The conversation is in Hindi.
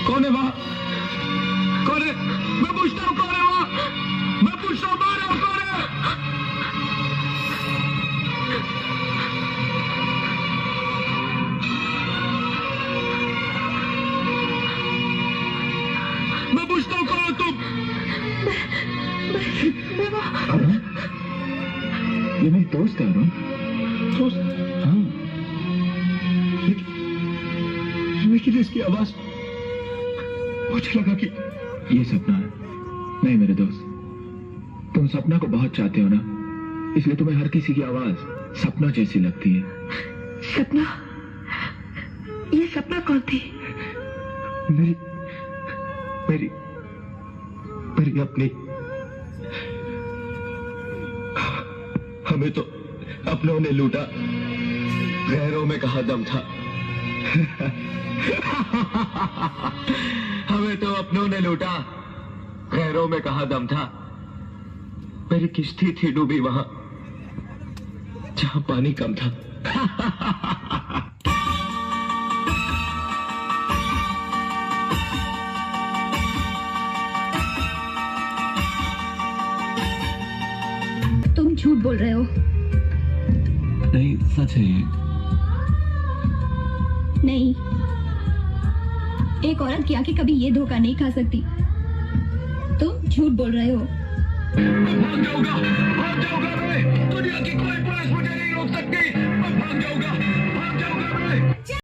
कौन है वहां? कौन है? मैं पूछता हूं कौन है वहां? मैं पूछता हूं बाहर आओ, कौन है? मैं पूछता हूं कौन हो तुम? अरुण, ये मेरी दोस्त है अरुण। दोस्त? हाँ, लेकिन इसकी आवाज मुझे लगा कि ये सपना है। नहीं मेरे दोस्त, तुम सपना को बहुत चाहते हो ना, इसलिए तुम्हें हर किसी की आवाज सपना जैसी लगती है। सपना? ये सपना कौन थी? मेरी मेरी मेरी अपनी। हमें तो अपनों ने लूटा, गैरों में कहा दम था। हमें तो अपनों ने लूटा, गैरों में कहा दम था। मेरी किश्ती थी डूबी वहां जहां पानी कम था। तुम झूठ बोल रहे हो। नहीं, सच है ये। नहीं, एक औरत की आंखें कभी ये धोखा नहीं खा सकती। तुम झूठ बोल रहे हो। भाग जाऊंगा मैं। दुनिया की कोई पुलिस मुझे नहीं रोक सकती। मैं भाग जाऊंगा मैं।